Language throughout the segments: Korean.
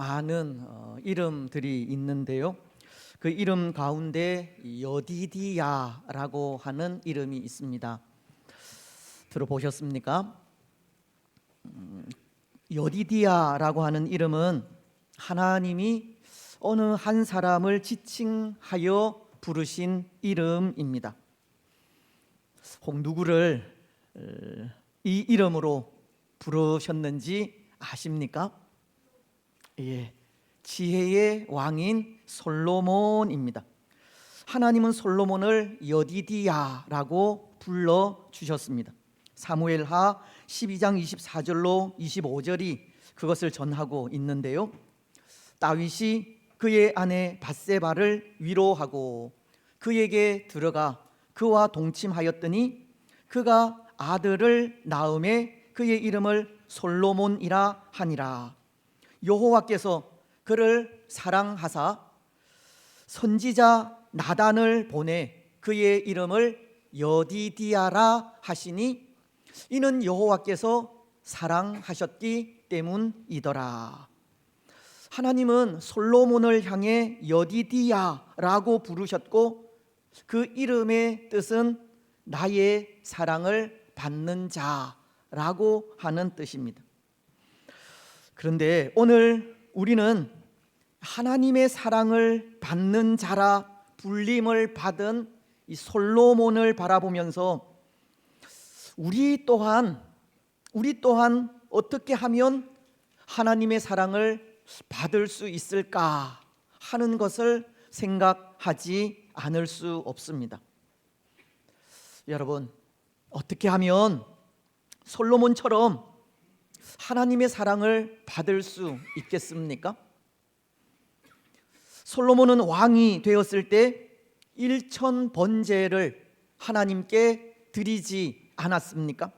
많은 이름들이 있는데요. 그 이름 가운데 여디디야라고 하는 이름이 있습니다. 들어보셨습니까? 여디디야라고 하는 이름은 하나님이 어느 한 사람을 지칭하여 부르신 이름입니다. 혹 누구를 이 이름으로 부르셨는지 아십니까? 예, 지혜의 왕인 솔로몬입니다. 하나님은 솔로몬을 여디디야라고 불러주셨습니다. 사무엘하 12장 24절로 25절이 그것을 전하고 있는데요. 다윗이 그의 아내 밧세바를 위로하고 그에게 들어가 그와 동침하였더니 그가 아들을 낳음에 그의 이름을 솔로몬이라 하니라. 여호와께서 그를 사랑하사 선지자 나단을 보내 그의 이름을 여디디야라 하시니 이는 여호와께서 사랑하셨기 때문이더라. 하나님은 솔로몬을 향해 여디디야라고 부르셨고 그 이름의 뜻은 나의 사랑을 받는 자라고 하는 뜻입니다. 그런데 오늘 우리는 하나님의 사랑을 받는 자라 불림을 받은 이 솔로몬을 바라보면서 우리 또한 어떻게 하면 하나님의 사랑을 받을 수 있을까 하는 것을 생각하지 않을 수 없습니다. 여러분, 어떻게 하면 솔로몬처럼 하나님의 사랑을 받을 수 있겠습니까? 솔로몬은 왕이 되었을 때 일천번제를 하나님께 드리지 않았습니까?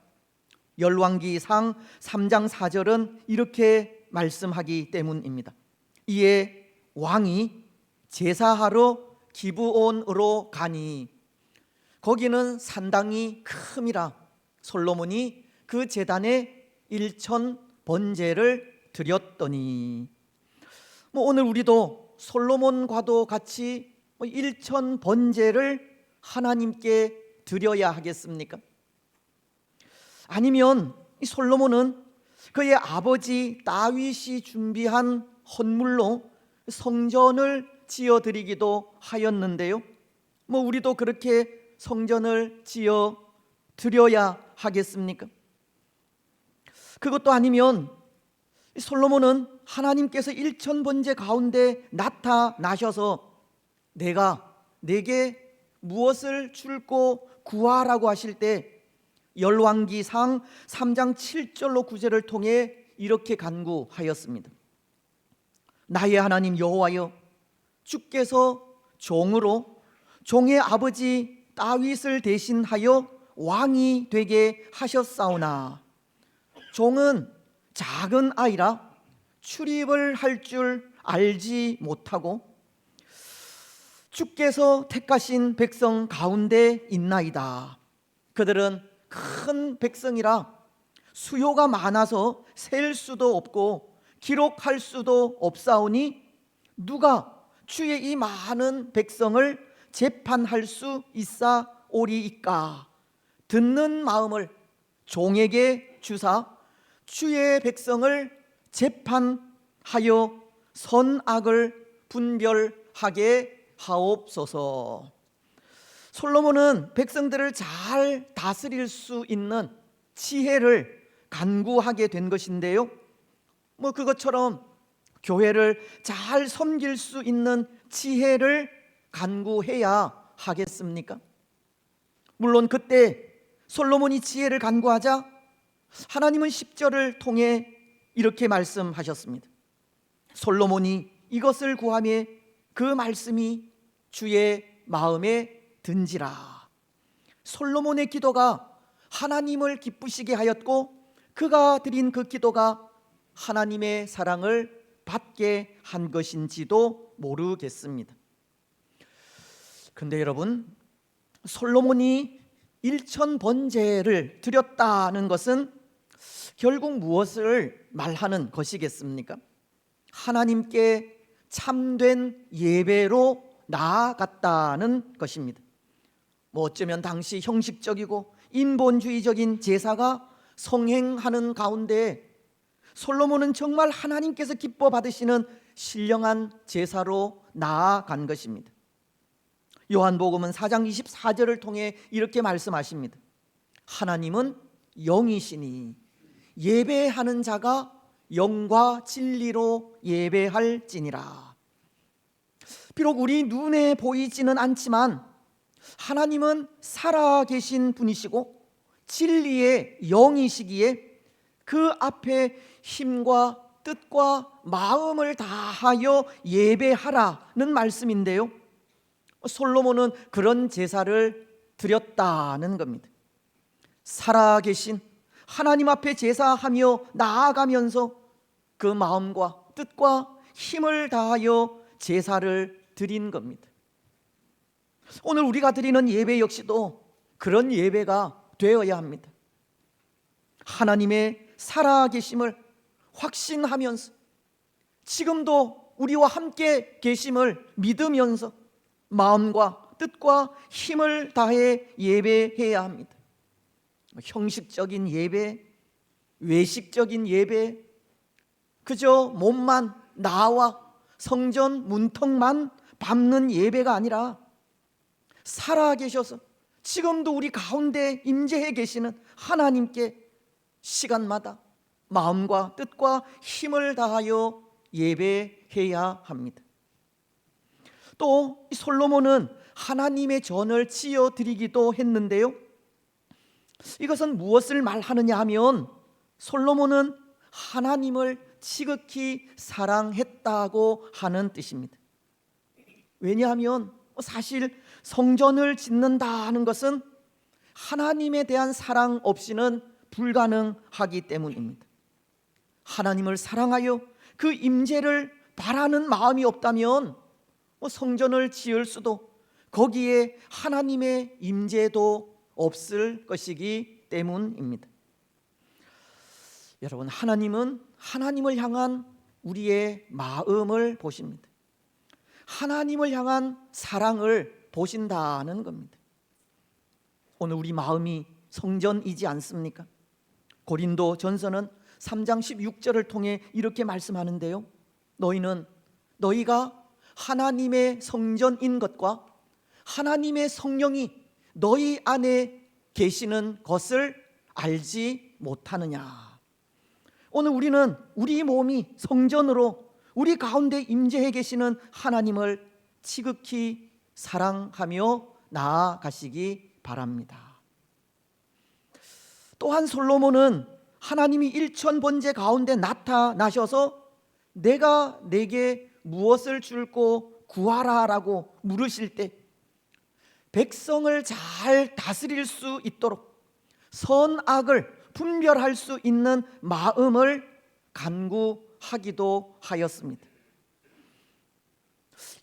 열왕기상 3장 4절은 이렇게 말씀하기 때문입니다. 이에 왕이 제사하러 기브온으로 가니 거기는 산당이 큼이라 솔로몬이 그 제단에 일천번제를 드렸더니 오늘 우리도 솔로몬과도 같이 일천번제를 하나님께 드려야 하겠습니까? 아니면 이 솔로몬은 그의 아버지 다윗이 준비한 헌물로 성전을 지어드리기도 하였는데요. 우리도 그렇게 성전을 지어 드려야 하겠습니까? 그것도 아니면 솔로몬은 하나님께서 일천번제 가운데 나타나셔서 내게 무엇을 줄고 구하라고 하실 때 열왕기상 3장 7절로 9절을 통해 이렇게 간구하였습니다. 나의 하나님 여호와여, 주께서 종으로 종의 아버지 다윗을 대신하여 왕이 되게 하셨사오나 종은 작은 아이라 출입을 할 줄 알지 못하고 주께서 택하신 백성 가운데 있나이다. 그들은 큰 백성이라 수요가 많아서 셀 수도 없고 기록할 수도 없사오니 누가 주의 이 많은 백성을 재판할 수 있사오리이까. 듣는 마음을 종에게 주사 주의 백성을 재판하여 선악을 분별하게 하옵소서. 솔로몬은 백성들을 잘 다스릴 수 있는 지혜를 간구하게 된 것인데요. 그것처럼 교회를 잘 섬길 수 있는 지혜를 간구해야 하겠습니까? 물론 그때 솔로몬이 지혜를 간구하자 하나님은 10절을 통해 이렇게 말씀하셨습니다. 솔로몬이 이것을 구하며 그 말씀이 주의 마음에 든지라. 솔로몬의 기도가 하나님을 기쁘시게 하였고 그가 드린 그 기도가 하나님의 사랑을 받게 한 것인지도 모르겠습니다. 그런데 여러분, 솔로몬이 일천번제를 드렸다는 것은 결국 무엇을 말하는 것이겠습니까? 하나님께 참된 예배로 나아갔다는 것입니다. 어쩌면 당시 형식적이고 인본주의적인 제사가 성행하는 가운데 솔로몬은 정말 하나님께서 기뻐 받으시는 신령한 제사로 나아간 것입니다. 요한복음은 4장 24절을 통해 이렇게 말씀하십니다. 하나님은 영이시니 예배하는 자가 영과 진리로 예배할지니라. 비록 우리 눈에 보이지는 않지만 하나님은 살아계신 분이시고 진리의 영이시기에 그 앞에 힘과 뜻과 마음을 다하여 예배하라는 말씀인데요, 솔로몬은 그런 제사를 드렸다는 겁니다. 살아계신 하나님 앞에 제사하며 나아가면서 그 마음과 뜻과 힘을 다하여 제사를 드린 겁니다. 오늘 우리가 드리는 예배 역시도 그런 예배가 되어야 합니다. 하나님의 살아계심을 확신하면서 지금도 우리와 함께 계심을 믿으면서 마음과 뜻과 힘을 다해 예배해야 합니다. 형식적인 예배, 외식적인 예배, 그저 몸만 나와 성전 문턱만 밟는 예배가 아니라 살아계셔서 지금도 우리 가운데 임재해 계시는 하나님께 시간마다 마음과 뜻과 힘을 다하여 예배해야 합니다. 또 솔로몬은 하나님의 전을 지어 드리기도 했는데요, 이것은 무엇을 말하느냐 하면 솔로몬은 하나님을 지극히 사랑했다고 하는 뜻입니다. 왜냐하면 사실 성전을 짓는다는 것은 하나님에 대한 사랑 없이는 불가능하기 때문입니다. 하나님을 사랑하여 그 임재를 바라는 마음이 없다면 성전을 지을 수도 거기에 하나님의 임재도 없을 것이기 때문입니다. 여러분, 하나님은 하나님을 향한 우리의 마음을 보십니다. 하나님을 향한 사랑을 보신다는 겁니다. 오늘 우리 마음이 성전이지 않습니까? 고린도 전서는 3장 16절을 통해 이렇게 말씀하는데요, 너희가 하나님의 성전인 것과 하나님의 성령이 너희 안에 계시는 것을 알지 못하느냐. 오늘 우리는 우리 몸이 성전으로 우리 가운데 임재해 계시는 하나님을 지극히 사랑하며 나아가시기 바랍니다. 또한 솔로몬은 하나님이 일천번제 가운데 나타나셔서 내가 내게 무엇을 줄고 구하라라고 물으실 때 백성을 잘 다스릴 수 있도록 선악을 분별할 수 있는 마음을 간구하기도 하였습니다.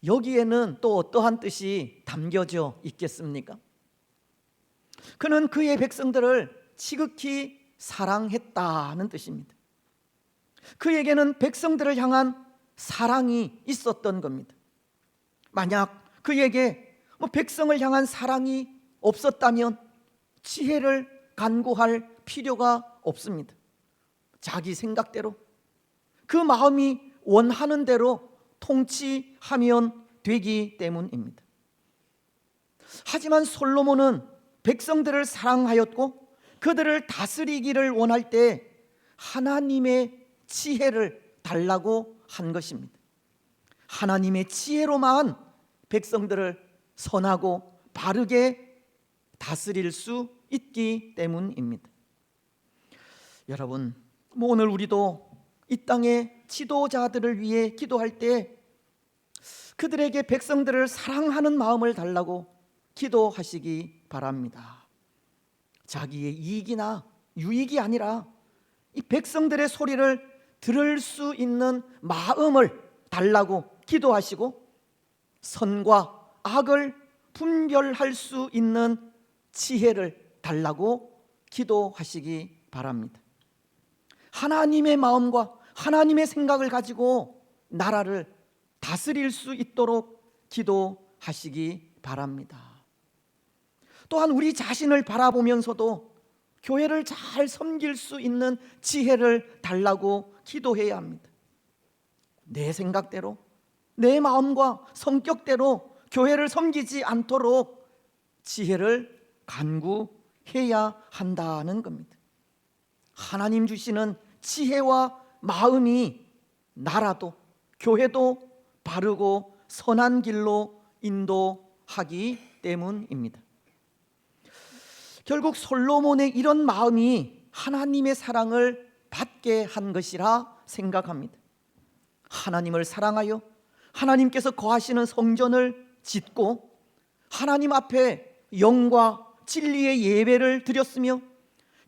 여기에는 또 어떠한 뜻이 담겨져 있겠습니까? 그는 그의 백성들을 지극히 사랑했다는 뜻입니다. 그에게는 백성들을 향한 사랑이 있었던 겁니다. 만약 그에게 백성을 향한 사랑이 없었다면 지혜를 간구할 필요가 없습니다. 자기 생각대로 그 마음이 원하는 대로 통치하면 되기 때문입니다. 하지만 솔로몬은 백성들을 사랑하였고 그들을 다스리기를 원할 때 하나님의 지혜를 달라고 한 것입니다. 하나님의 지혜로만 백성들을 선하고 바르게 다스릴 수 있기 때문입니다. 여러분, 오늘 우리도 이 땅의 지도자들을 위해 기도할 때 그들에게 백성들을 사랑하는 마음을 달라고 기도하시기 바랍니다. 자기의 이익이나 유익이 아니라 이 백성들의 소리를 들을 수 있는 마음을 달라고 기도하시고 선과 악을 분별할 수 있는 지혜를 달라고 기도하시기 바랍니다. 하나님의 마음과 하나님의 생각을 가지고 나라를 다스릴 수 있도록 기도하시기 바랍니다. 또한 우리 자신을 바라보면서도 교회를 잘 섬길 수 있는 지혜를 달라고 기도해야 합니다. 내 생각대로, 내 마음과 성격대로 교회를 섬기지 않도록 지혜를 간구해야 한다는 겁니다. 하나님 주시는 지혜와 마음이 나라도 교회도 바르고 선한 길로 인도하기 때문입니다. 결국 솔로몬의 이런 마음이 하나님의 사랑을 받게 한 것이라 생각합니다. 하나님을 사랑하여 하나님께서 거하시는 성전을 짓고 하나님 앞에 영과 진리의 예배를 드렸으며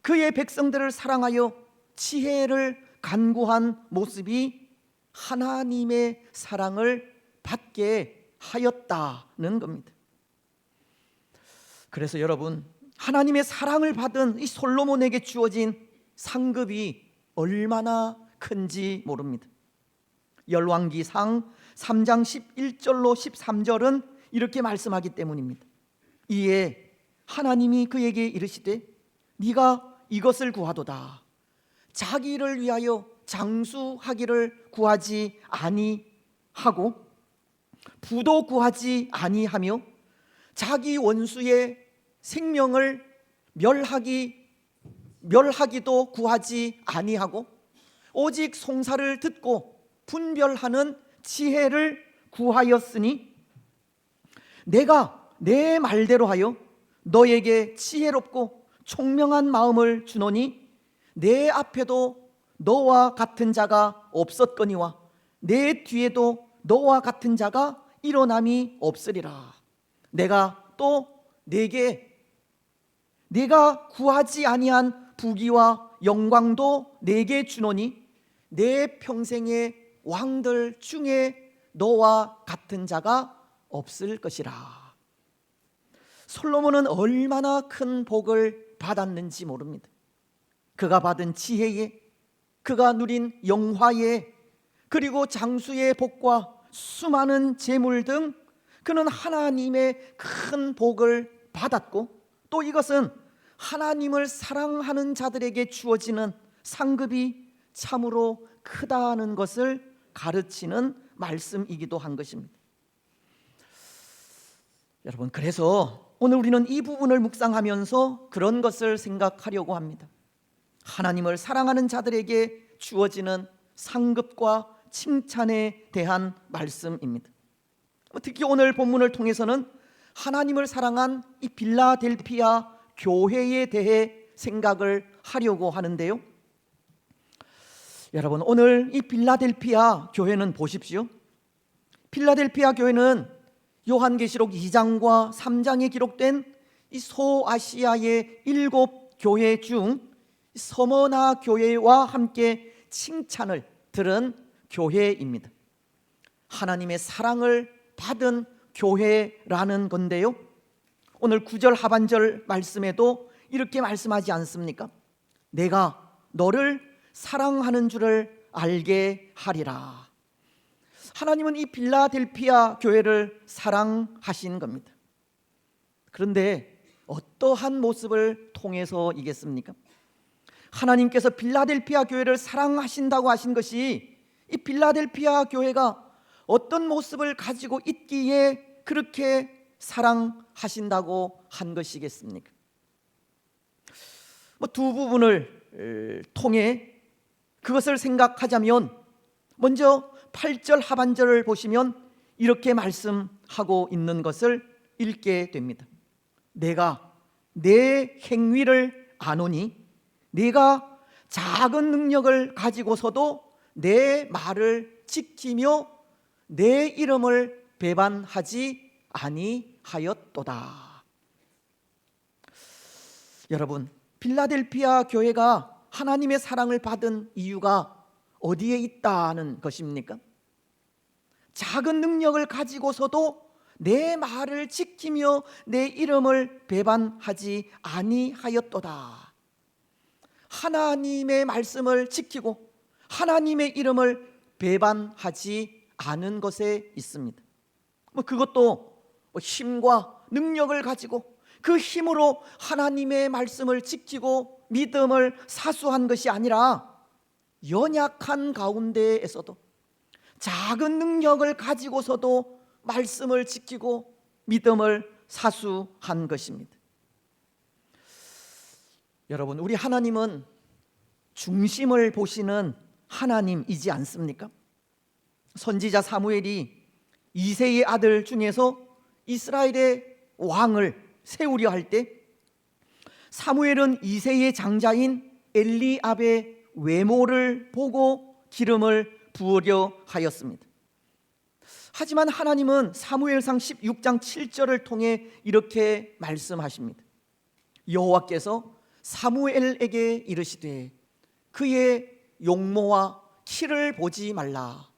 그의 백성들을 사랑하여 지혜를 간구한 모습이 하나님의 사랑을 받게 하였다는 겁니다. 그래서 여러분, 하나님의 사랑을 받은 이 솔로몬에게 주어진 상급이 얼마나 큰지 모릅니다. 열왕기상 3장 11절로 13절은 이렇게 말씀하기 때문입니다. 이에 하나님이 그에게 이르시되 네가 이것을 구하도다. 자기를 위하여 장수하기를 구하지 아니하고 부도 구하지 아니하며 자기 원수의 생명을 멸하기도 구하지 아니하고 오직 송사를 듣고 분별하는 지혜를 구하였으니 내가 내 말대로 하여 너에게 지혜롭고 총명한 마음을 주노니 내 앞에도 너와 같은 자가 없었거니와 내 뒤에도 너와 같은 자가 일어남이 없으리라. 내가 또 네가 구하지 아니한 부귀와 영광도 내게 주노니 내 평생의 왕들 중에 너와 같은 자가 없을 것이라. 솔로몬은 얼마나 큰 복을 받았는지 모릅니다. 그가 받은 지혜에, 그가 누린 영화에, 그리고 장수의 복과 수많은 재물 등 그는 하나님의 큰 복을 받았고 또 이것은 하나님을 사랑하는 자들에게 주어지는 상급이 참으로 크다는 것을 가르치는 말씀이기도 한 것입니다. 여러분, 그래서 오늘 우리는 이 부분을 묵상하면서 그런 것을 생각하려고 합니다. 하나님을 사랑하는 자들에게 주어지는 상급과 칭찬에 대한 말씀입니다. 특히 오늘 본문을 통해서는 하나님을 사랑한 이 빌라델피아 교회에 대해 생각을 하려고 하는데요. 여러분, 오늘 이 빌라델피아 교회는 보십시오. 빌라델피아 교회는 요한계시록 2장과 3장에 기록된 이 소아시아의 7 교회 중 서머나 교회와 함께 칭찬을 들은 교회입니다. 하나님의 사랑을 받은 교회라는 건데요, 오늘 9절 하반절 말씀에도 이렇게 말씀하지 않습니까? 내가 너를 사랑하는 줄을 알게 하리라. 하나님은 이 빌라델피아 교회를 사랑하신 겁니다. 그런데 어떠한 모습을 통해서이겠습니까? 하나님께서 빌라델피아 교회를 사랑하신다고 하신 것이 이 빌라델피아 교회가 어떤 모습을 가지고 있기에 그렇게 사랑하신다고 한 것이겠습니까? 두 부분을 통해 그것을 생각하자면 먼저 8절 하반절을 보시면 이렇게 말씀하고 있는 것을 읽게 됩니다. 내가 내 행위를 아노니 네가 작은 능력을 가지고서도 내 말을 지키며 내 이름을 배반하지 아니하였도다. 여러분, 빌라델피아 교회가 하나님의 사랑을 받은 이유가 어디에 있다는 것입니까? 작은 능력을 가지고서도 내 말을 지키며 내 이름을 배반하지 아니하였도다. 하나님의 말씀을 지키고 하나님의 이름을 배반하지 않은 것에 있습니다. 그것도 힘과 능력을 가지고 그 힘으로 하나님의 말씀을 지키고 믿음을 사수한 것이 아니라 연약한 가운데에서도 작은 능력을 가지고서도 말씀을 지키고 믿음을 사수한 것입니다. 여러분, 우리 하나님은 중심을 보시는 하나님이지 않습니까? 선지자 사무엘이 이새의 아들 중에서 이스라엘의 왕을 세우려 할 때 사무엘은 이새의 장자인 엘리압의 외모를 보고 기름을 부으려 하였습니다. 하지만 하나님은 사무엘상 16장 7절을 통해 이렇게 말씀하십니다. 여호와께서 사무엘에게 이르시되 그의 용모와 키를 보지 말라.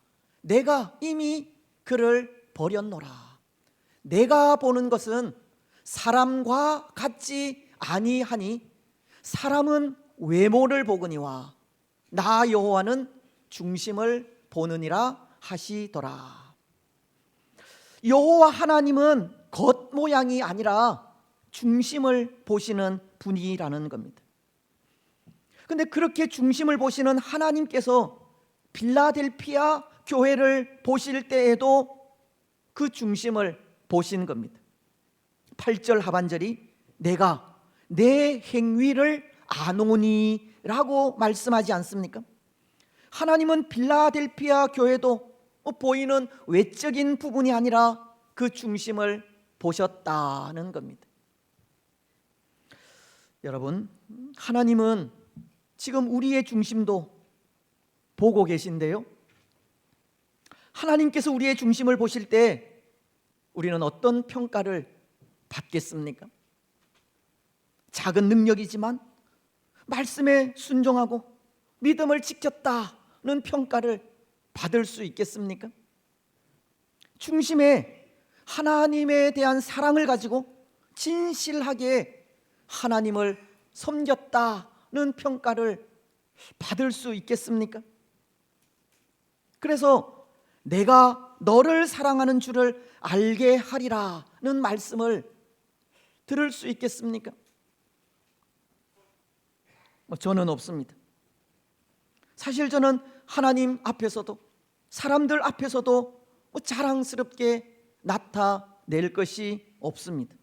내가 이미 그를 버렸노라. 내가 보는 것은 사람과 같지 아니하니 사람은 외모를 보거니와 나 여호와는 중심을 보느니라 하시더라. 여호와 하나님은 겉모양이 아니라 중심을 보시는 분이라는 겁니다. 근데 그렇게 중심을 보시는 하나님께서 빌라델피아 교회를 보실 때에도 그 중심을 보신 겁니다. 8절 하반절이 내가 내 행위를 아노니 라고 말씀하지 않습니까? 하나님은 빌라델피아 교회도 보이는 외적인 부분이 아니라 그 중심을 보셨다는 겁니다. 여러분, 하나님은 지금 우리의 중심도 보고 계신데요, 하나님께서 우리의 중심을 보실 때 우리는 어떤 평가를 받겠습니까? 작은 능력이지만 말씀에 순종하고 믿음을 지켰다는 평가를 받을 수 있겠습니까? 중심에 하나님에 대한 사랑을 가지고 진실하게 하나님을 섬겼다는 평가를 받을 수 있겠습니까? 그래서 내가 너를 사랑하는 줄을 알게 하리라는 말씀을 들을 수 있겠습니까? 저는 없습니다. 사실 저는 하나님 앞에서도 사람들 앞에서도 자랑스럽게 나타낼 것이 없습니다.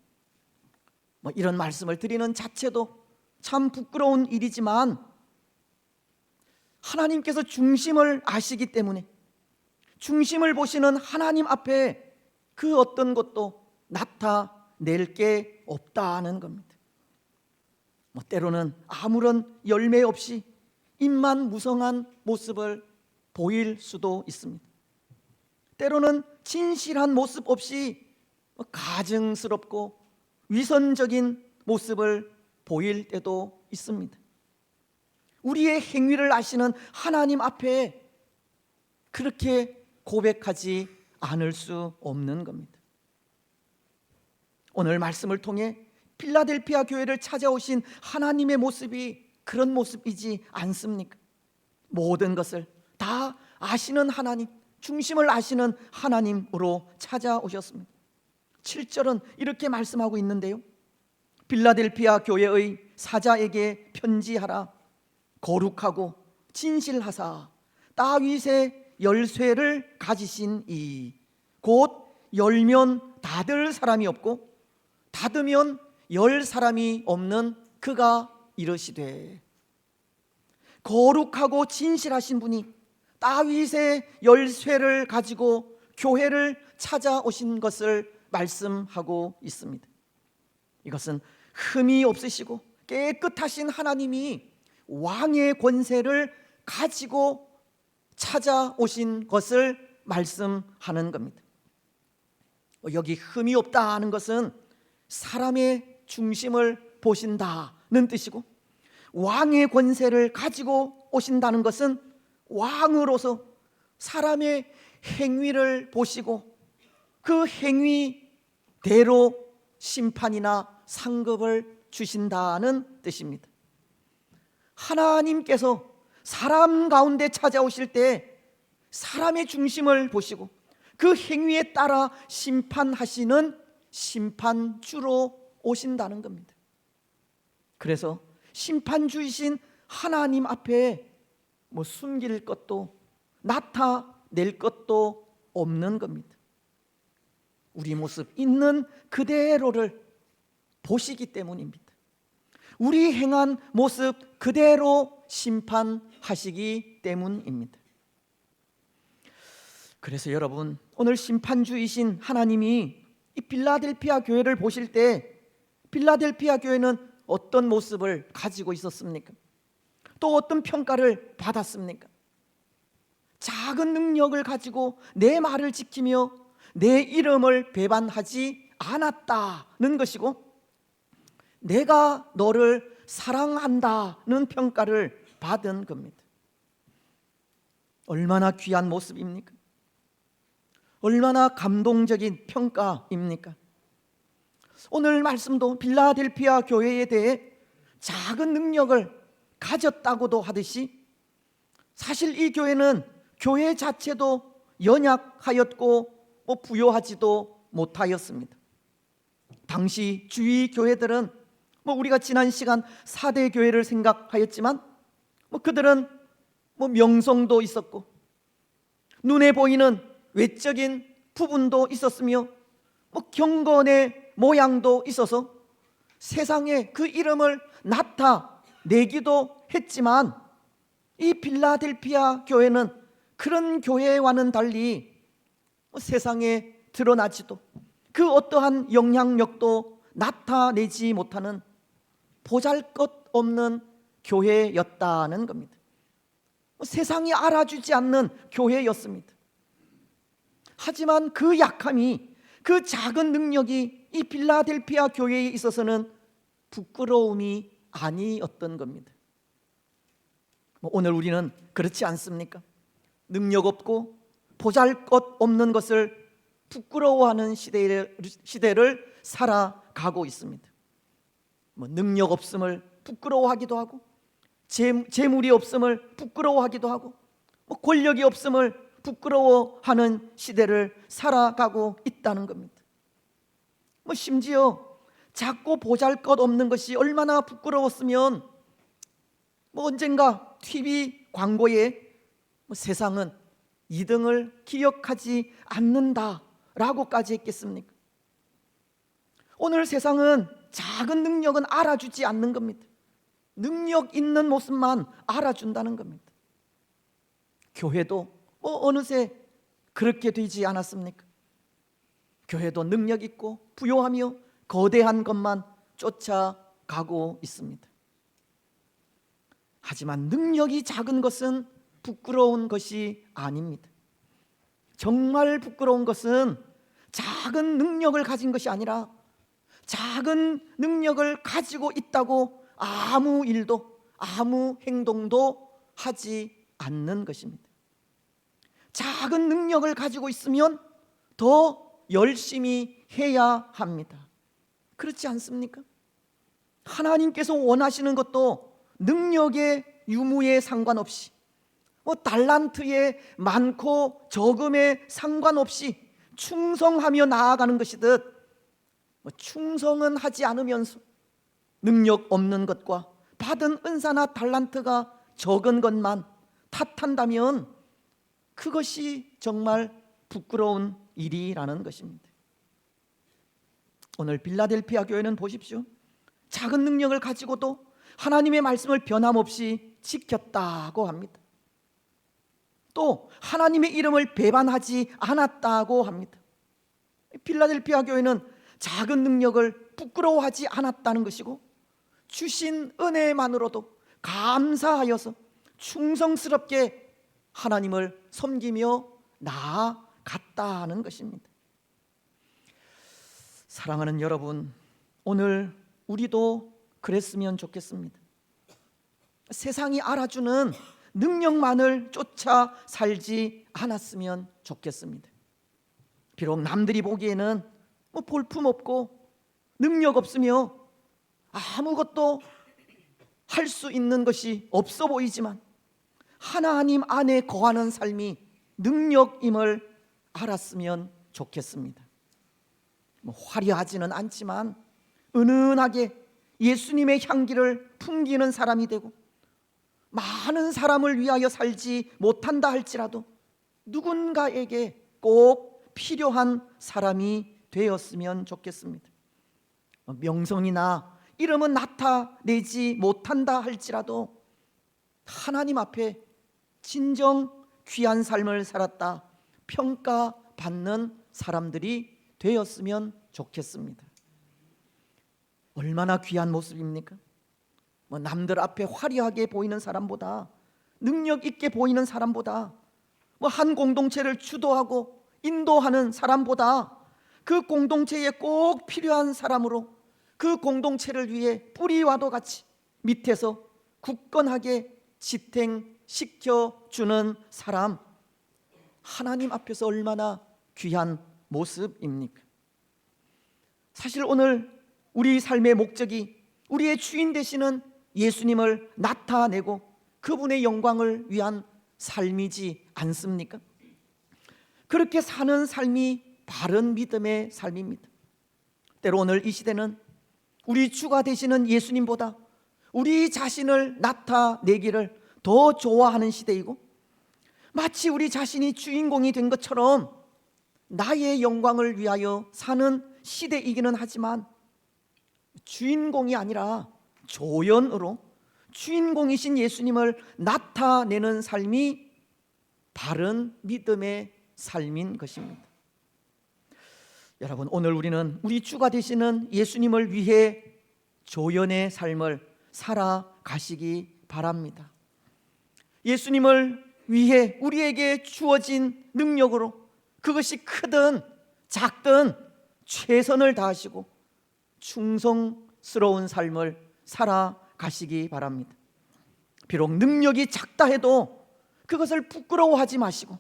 이런 말씀을 드리는 자체도 참 부끄러운 일이지만 하나님께서 중심을 아시기 때문에 중심을 보시는 하나님 앞에 그 어떤 것도 나타낼 게 없다는 겁니다. 때로는 아무런 열매 없이 입만 무성한 모습을 보일 수도 있습니다. 때로는 진실한 모습 없이 가증스럽고 위선적인 모습을 보일 때도 있습니다. 우리의 행위를 아시는 하나님 앞에 그렇게 고백하지 않을 수 없는 겁니다. 오늘 말씀을 통해 필라델피아 교회를 찾아오신 하나님의 모습이 그런 모습이지 않습니까? 모든 것을 다 아시는 하나님, 중심을 아시는 하나님으로 찾아오셨습니다. 7절은 이렇게 말씀하고 있는데요, 빌라델피아 교회의 사자에게 편지하라. 거룩하고 진실하사 다윗의 열쇠를 가지신 이 곧 열면 닫을 사람이 없고 닫으면 열 사람이 없는 그가 이르시되, 거룩하고 진실하신 분이 다윗의 열쇠를 가지고 교회를 찾아오신 것을 말씀하고 있습니다. 이것은 흠이 없으시고 깨끗하신 하나님이 왕의 권세를 가지고 찾아오신 것을 말씀하는 겁니다. 여기 흠이 없다는 것은 사람의 중심을 보신다는 뜻이고, 왕의 권세를 가지고 오신다는 것은 왕으로서 사람의 행위를 보시고 그 행위대로 심판이나 상급을 주신다는 뜻입니다. 하나님께서 사람 가운데 찾아오실 때 사람의 중심을 보시고 그 행위에 따라 심판하시는 심판주로 오신다는 겁니다. 그래서 심판주이신 하나님 앞에 숨길 것도 나타낼 것도 없는 겁니다. 우리 모습 있는 그대로를 보시기 때문입니다. 우리 행한 모습 그대로 심판하시기 때문입니다. 그래서 여러분, 오늘 심판주이신 하나님이 이 빌라델피아 교회를 보실 때 빌라델피아 교회는 어떤 모습을 가지고 있었습니까? 또 어떤 평가를 받았습니까? 작은 능력을 가지고 내 말을 지키며 내 이름을 배반하지 않았다는 것이고, 내가 너를 사랑한다는 평가를 받은 겁니다. 얼마나 귀한 모습입니까? 얼마나 감동적인 평가입니까? 오늘 말씀도 빌라델피아 교회에 대해 작은 능력을 가졌다고도 하듯이, 사실 이 교회는 교회 자체도 연약하였고 부요하지도 못하였습니다. 당시 주위 교회들은 우리가 지난 시간 4대 교회를 생각하였지만 그들은 명성도 있었고 눈에 보이는 외적인 부분도 있었으며 경건의 모양도 있어서 세상에 그 이름을 나타내기도 했지만, 이 빌라델피아 교회는 그런 교회와는 달리 세상에 드러나지도 그 어떠한 영향력도 나타내지 못하는 보잘것없는 교회였다는 겁니다. 세상이 알아주지 않는 교회였습니다. 하지만 그 약함이, 그 작은 능력이 이 빌라델피아 교회에 있어서는 부끄러움이 아니었던 겁니다. 오늘 우리는 그렇지 않습니까? 능력 없고 보잘것없는 것을 부끄러워하는 시대를 살아가고 있습니다. 능력 없음을 부끄러워하기도 하고, 재물이 없음을 부끄러워하기도 하고, 권력이 없음을 부끄러워하는 시대를 살아가고 있다는 겁니다. 심지어 작고 보잘것없는 것이 얼마나 부끄러웠으면 언젠가 TV 광고에 세상은 이등을 기억하지 않는다라고까지 했겠습니까? 오늘 세상은 작은 능력은 알아주지 않는 겁니다. 능력 있는 모습만 알아준다는 겁니다. 교회도 어느새 그렇게 되지 않았습니까? 교회도 능력 있고 부요하며 거대한 것만 쫓아가고 있습니다. 하지만 능력이 작은 것은 부끄러운 것이 아닙니다. 정말 부끄러운 것은 작은 능력을 가진 것이 아니라 작은 능력을 가지고 있다고 아무 일도 아무 행동도 하지 않는 것입니다. 작은 능력을 가지고 있으면 더 열심히 해야 합니다. 그렇지 않습니까? 하나님께서 원하시는 것도 능력의 유무에 상관없이, 달란트의 많고 적음에 상관없이 충성하며 나아가는 것이듯, 충성은 하지 않으면서 능력 없는 것과 받은 은사나 달란트가 적은 것만 탓한다면 그것이 정말 부끄러운 일이라는 것입니다. 오늘 빌라델피아 교회는 보십시오. 작은 능력을 가지고도 하나님의 말씀을 변함없이 지켰다고 합니다. 또 하나님의 이름을 배반하지 않았다고 합니다. 빌라델피아 교회는 작은 능력을 부끄러워하지 않았다는 것이고, 주신 은혜만으로도 감사하여서 충성스럽게 하나님을 섬기며 나아갔다는 것입니다. 사랑하는 여러분, 오늘 우리도 그랬으면 좋겠습니다. 세상이 알아주는 능력만을 쫓아 살지 않았으면 좋겠습니다. 비록 남들이 보기에는 볼품없고 능력 없으며 아무것도 할 수 있는 것이 없어 보이지만, 하나님 안에 거하는 삶이 능력임을 알았으면 좋겠습니다. 화려하지는 않지만 은은하게 예수님의 향기를 풍기는 사람이 되고, 많은 사람을 위하여 살지 못한다 할지라도 누군가에게 꼭 필요한 사람이 되었으면 좋겠습니다. 명성이나 이름은 나타내지 못한다 할지라도 하나님 앞에 진정 귀한 삶을 살았다 평가받는 사람들이 되었으면 좋겠습니다. 얼마나 귀한 모습입니까? 남들 앞에 화려하게 보이는 사람보다, 능력 있게 보이는 사람보다, 한 공동체를 주도하고 인도하는 사람보다 그 공동체에 꼭 필요한 사람으로 그 공동체를 위해 뿌리와도 같이 밑에서 굳건하게 지탱시켜주는 사람, 하나님 앞에서 얼마나 귀한 모습입니까? 사실 오늘 우리 삶의 목적이 우리의 주인 되시는 예수님을 나타내고 그분의 영광을 위한 삶이지 않습니까? 그렇게 사는 삶이 바른 믿음의 삶입니다. 때로 오늘 이 시대는 우리 주가 되시는 예수님보다 우리 자신을 나타내기를 더 좋아하는 시대이고, 마치 우리 자신이 주인공이 된 것처럼 나의 영광을 위하여 사는 시대이기는 하지만, 주인공이 아니라 조연으로 주인공이신 예수님을 나타내는 삶이 바른 믿음의 삶인 것입니다. 여러분, 오늘 우리는 우리 주가 되시는 예수님을 위해 조연의 삶을 살아가시기 바랍니다. 예수님을 위해 우리에게 주어진 능력으로, 그것이 크든 작든 최선을 다하시고 충성스러운 삶을 살아가시기 바랍니다. 비록 능력이 작다 해도 그것을 부끄러워하지 마시고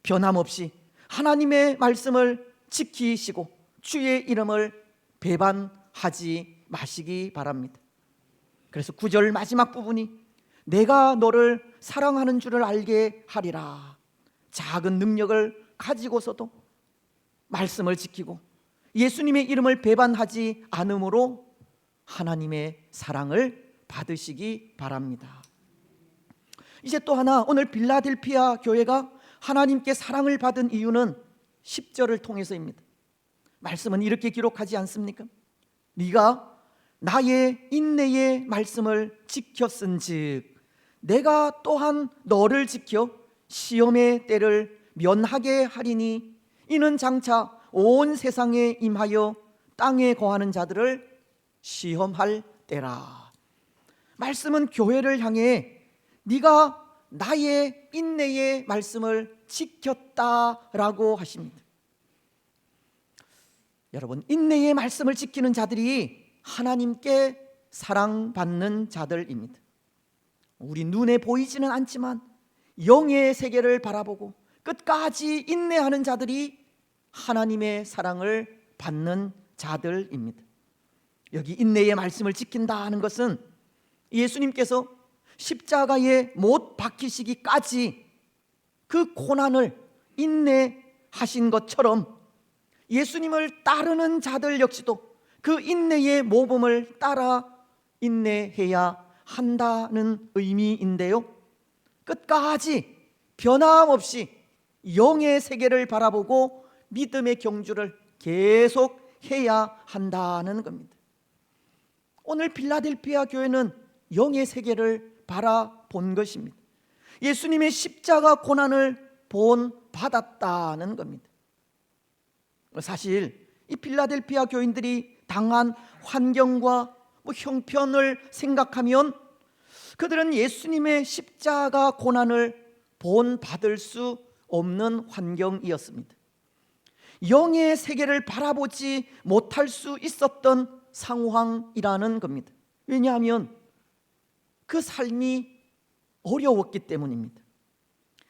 변함없이 하나님의 말씀을 지키시고 주의 이름을 배반하지 마시기 바랍니다. 그래서 9절 마지막 부분이 내가 너를 사랑하는 줄을 알게 하리라. 작은 능력을 가지고서도 말씀을 지키고 예수님의 이름을 배반하지 않음으로 하나님의 사랑을 받으시기 바랍니다. 이제 또 하나, 오늘 빌라델피아 교회가 하나님께 사랑을 받은 이유는 10절을 통해서입니다. 말씀은 이렇게 기록하지 않습니까? 네가 나의 인내의 말씀을 지켰은즉 내가 또한 너를 지켜 시험의 때를 면하게 하리니 이는 장차 온 세상에 임하여 땅에 거하는 자들을 시험할 때라. 말씀은 교회를 향해 네가 나의 인내의 말씀을 지켰다라고 하십니다. 여러분, 인내의 말씀을 지키는 자들이 하나님께 사랑받는 자들입니다. 우리 눈에 보이지는 않지만 영의 세계를 바라보고 끝까지 인내하는 자들이 하나님의 사랑을 받는 자들입니다. 여기 인내의 말씀을 지킨다 하는 것은 예수님께서 십자가에 못 박히시기까지 그 고난을 인내하신 것처럼 예수님을 따르는 자들 역시도 그 인내의 모범을 따라 인내해야 한다는 의미인데요, 끝까지 변함없이 영의 세계를 바라보고 믿음의 경주를 계속 해야 한다는 겁니다. 오늘 필라델피아 교회는 영의 세계를 바라본 것입니다. 예수님의 십자가 고난을 받았다는 겁니다. 사실 이 필라델피아 교인들이 당한 환경과 형편을 생각하면 그들은 예수님의 십자가 고난을 본받을 수 없는 환경이었습니다. 영의 세계를 바라보지 못할 수 있었던 상황이라는 겁니다. 왜냐하면 그 삶이 어려웠기 때문입니다.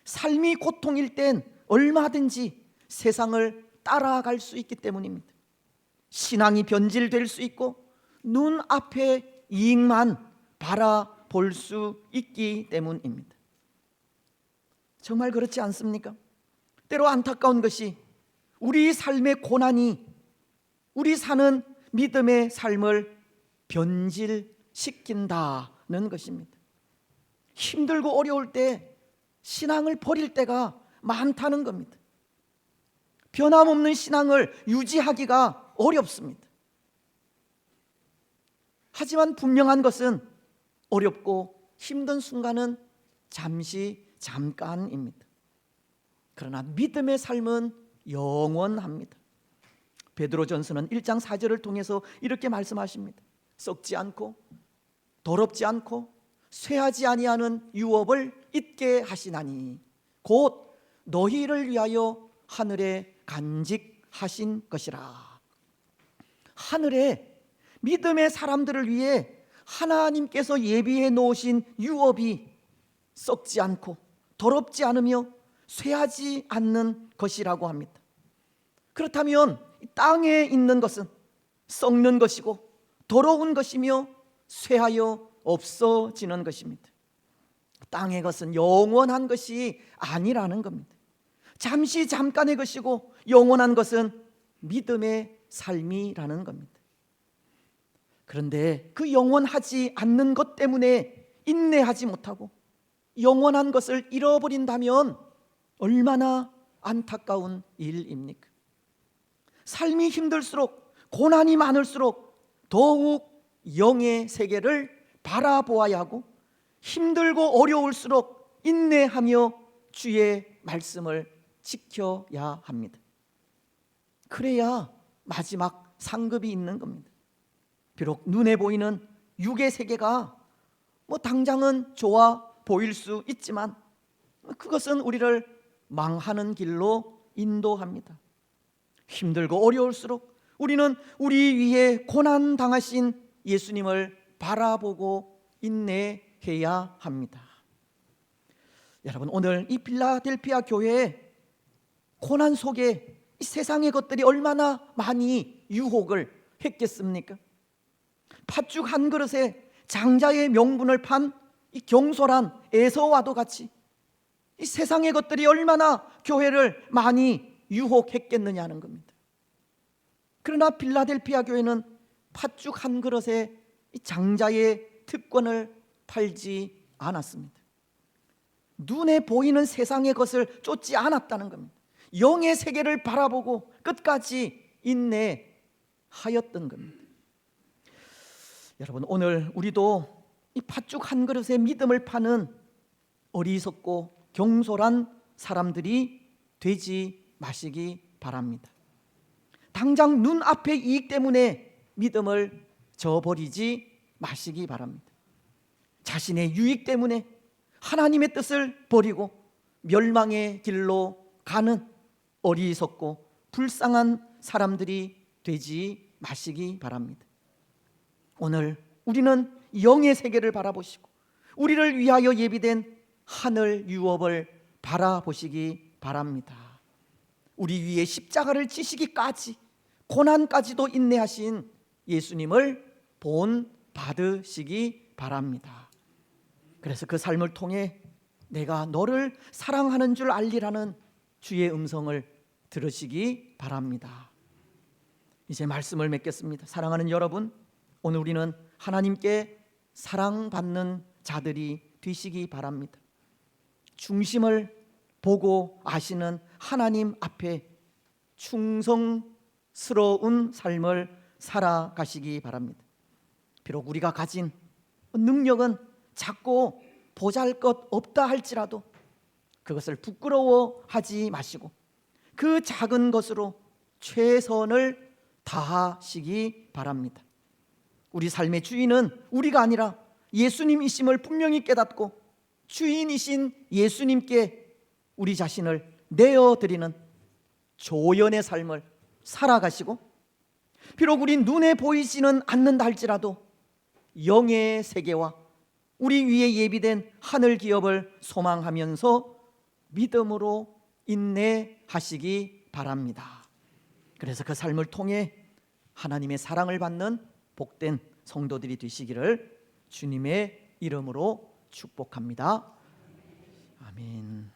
삶이 고통일 땐 얼마든지 세상을 따라갈 수 있기 때문입니다. 신앙이 변질될 수 있고 눈앞의 이익만 바라볼 수 있기 때문입니다. 정말 그렇지 않습니까? 때로 안타까운 것이 우리 삶의 고난이 우리 사는 믿음의 삶을 변질시킨다는 것입니다. 힘들고 어려울 때 신앙을 버릴 때가 많다는 겁니다. 변함없는 신앙을 유지하기가 어렵습니다. 하지만 분명한 것은 어렵고 힘든 순간은 잠깐입니다. 그러나 믿음의 삶은 영원합니다. 베드로전서는 1장 4절을 통해서 이렇게 말씀하십니다. 썩지 않고 더럽지 않고 쇠하지 아니하는 유업을 잊게 하시나니 곧 너희를 위하여 하늘에 간직하신 것이라. 하늘에 믿음의 사람들을 위해 하나님께서 예비해 놓으신 유업이 썩지 않고 더럽지 않으며 쇠하지 않는 것이라고 합니다. 그렇다면 땅에 있는 것은 썩는 것이고 더러운 것이며 쇠하여 없어지는 것입니다. 땅의 것은 영원한 것이 아니라는 겁니다. 잠깐의 것이고 영원한 것은 믿음의 삶이라는 겁니다. 그런데 그 영원하지 않는 것 때문에 인내하지 못하고 영원한 것을 잃어버린다면 얼마나 안타까운 일입니까? 삶이 힘들수록 고난이 많을수록 더욱 영의 세계를 바라보아야 하고 힘들고 어려울수록 인내하며 주의 말씀을 지켜야 합니다. 그래야 마지막 상급이 있는 겁니다. 비록 눈에 보이는 육의 세계가 당장은 좋아 보일 수 있지만 그것은 우리를 망하는 길로 인도합니다. 힘들고 어려울수록 우리는 우리 위에 고난 당하신 예수님을 바라보고 인내해야 합니다. 여러분, 오늘 이 필라델피아 교회의 고난 속에 이 세상의 것들이 얼마나 많이 유혹을 했겠습니까? 팥죽 한 그릇에 장자의 명분을 판 이 경솔한 에서와도 같이 이 세상의 것들이 얼마나 교회를 많이 유혹했겠느냐는 겁니다. 그러나 필라델피아 교회는 팥죽 한 그릇에 이 장자의 특권을 팔지 않았습니다. 눈에 보이는 세상의 것을 쫓지 않았다는 겁니다. 영의 세계를 바라보고 끝까지 인내하였던 겁니다. 여러분, 오늘 우리도 이 팥죽 한 그릇에 믿음을 파는 어리석고 경솔한 사람들이 되지 마시기 바랍니다. 당장 눈앞의 이익 때문에 믿음을 저버리지 마시기 바랍니다. 자신의 유익 때문에 하나님의 뜻을 버리고 멸망의 길로 가는 어리석고 불쌍한 사람들이 되지 마시기 바랍니다. 오늘 우리는 영의 세계를 바라보시고 우리를 위하여 예비된 하늘 유업을 바라보시기 바랍니다. 우리 위에 십자가를 지시기까지 고난까지도 인내하신 예수님을 본받으시기 바랍니다. 그래서 그 삶을 통해 내가 너를 사랑하는 줄 알리라는 주의 음성을 들으시기 바랍니다. 이제 말씀을 맺겠습니다. 사랑하는 여러분, 오늘 우리는 하나님께 사랑받는 자들이 되시기 바랍니다. 중심을 보고 아시는 하나님 앞에 충성스러운 삶을 살아가시기 바랍니다. 비록 우리가 가진 능력은 작고 보잘것 없다 할지라도 그것을 부끄러워하지 마시고 그 작은 것으로 최선을 다하시기 바랍니다. 우리 삶의 주인은 우리가 아니라 예수님이심을 분명히 깨닫고 주인이신 예수님께 우리 자신을 내어드리는 조연의 삶을 살아가시고 비록 우리 눈에 보이지는 않는다 할지라도 영의 세계와 우리 위에 예비된 하늘 기업을 소망하면서 믿음으로 인내하시기 바랍니다. 그래서 그 삶을 통해 하나님의 사랑을 받는 복된 성도들이 되시기를 주님의 이름으로 축복합니다. 아멘.